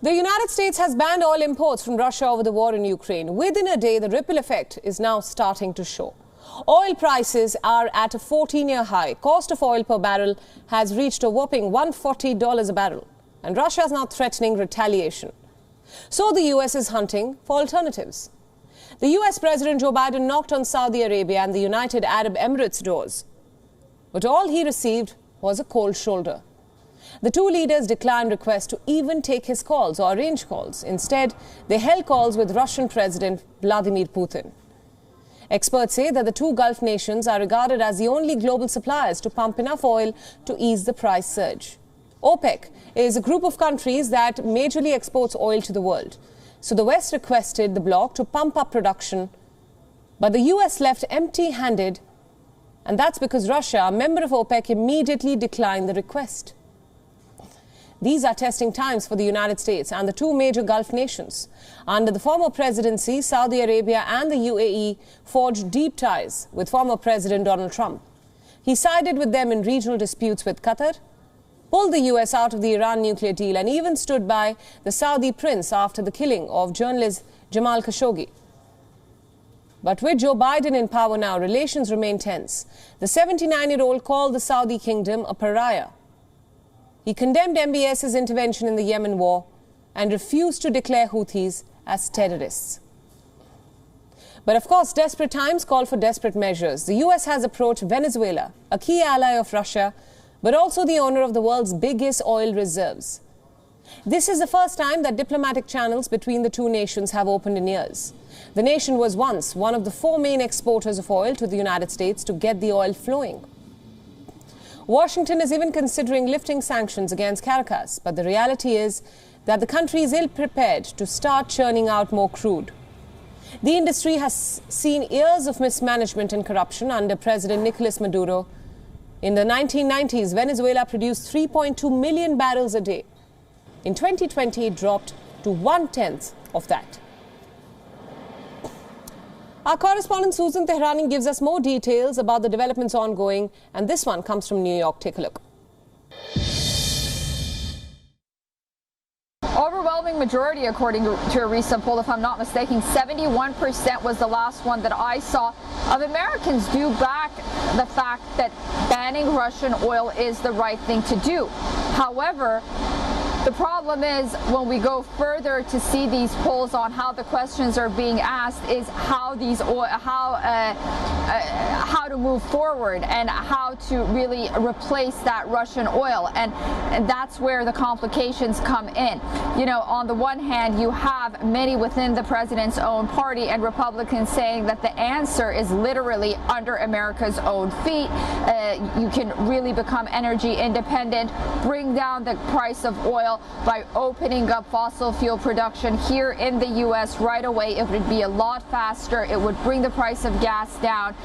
The United States has banned oil imports from Russia over the war in Ukraine. Within a day, the ripple effect is now starting to show. Oil prices are at a 14-year high. Cost of oil per barrel has reached a whopping $140 a barrel. And Russia is now threatening retaliation. So the US is hunting for alternatives. The US President Joe Biden knocked on Saudi Arabia and the United Arab Emirates doors. But all he received was a cold shoulder. The two leaders declined requests to even take his calls or arrange calls. Instead, they held calls with Russian President Vladimir Putin. Experts say that the two Gulf nations are regarded as the only global suppliers to pump enough oil to ease the price surge. OPEC is a group of countries that majorly exports oil to the world. So the West requested the bloc to pump up production, but the US left empty-handed, and that's because Russia, a member of OPEC, immediately declined the request. These are testing times for the United States and the two major Gulf nations. Under the former presidency, Saudi Arabia and the UAE forged deep ties with former President Donald Trump. He sided with them in regional disputes with Qatar, pulled the US out of the Iran nuclear deal, and even stood by the Saudi prince after the killing of journalist Jamal Khashoggi. But with Joe Biden in power now, relations remain tense. The 79-year-old called the Saudi kingdom a pariah. He condemned MBS's intervention in the Yemen war and refused to declare Houthis as terrorists. But of course, desperate times call for desperate measures. The US has approached Venezuela, a key ally of Russia, but also the owner of the world's biggest oil reserves. This is the first time that diplomatic channels between the two nations have opened in years. The nation was once one of the four main exporters of oil to the United States to get the oil flowing. Washington is even considering lifting sanctions against Caracas, but the reality is that the country is ill-prepared to start churning out more crude. The industry has seen years of mismanagement and corruption under President Nicolas Maduro. In the 1990s, Venezuela produced 3.2 million barrels a day. In 2020, it dropped to 1/10 of that. Our correspondent Susan Tehrani gives us more details about the developments ongoing, and this one comes from New York. Take a look. Overwhelming majority, according to a recent poll, if I'm not mistaken, 71% was the last one that I saw, of Americans do back the fact that banning Russian oil is the right thing to do. However, the problem is when we go further to see these polls on how the questions are being asked is how to move forward and how to really replace that Russian oil, and that's where the complications come in. You know, on the one hand, you have many within the president's own party and Republicans saying that the answer is literally under America's own feet. You can really become energy independent, bring down the price of oil by opening up fossil fuel production here in the U.S. right away. It would be a lot faster. It would bring the price of gas down.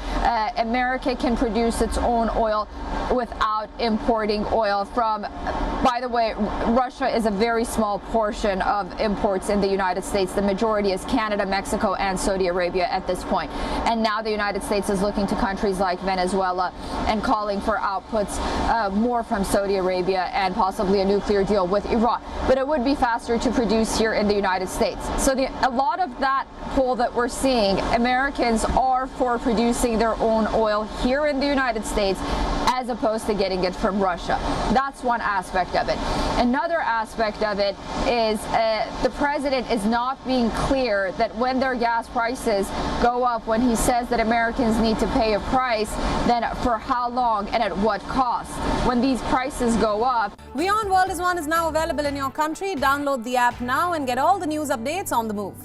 America can produce its own oil without importing oil from, by the way, Russia is a very small portion of imports in the United States. The majority is Canada, Mexico, and Saudi Arabia at this point. And now the United States is looking to countries like Venezuela and calling for outputs more from Saudi Arabia and possibly a nuclear deal with Iran. But it would be faster to produce here in the United States. So a lot of that poll that we're seeing, Americans are for producing their own oil here in the United States as opposed to getting it from Russia. That's one aspect of it. Another aspect of it is the president is not being clear that when their gas prices go up, when he says that Americans need to pay a price, then for how long and at what cost. When these prices go up. WION World is now available in your country. Download the app now and get all the news updates on the move.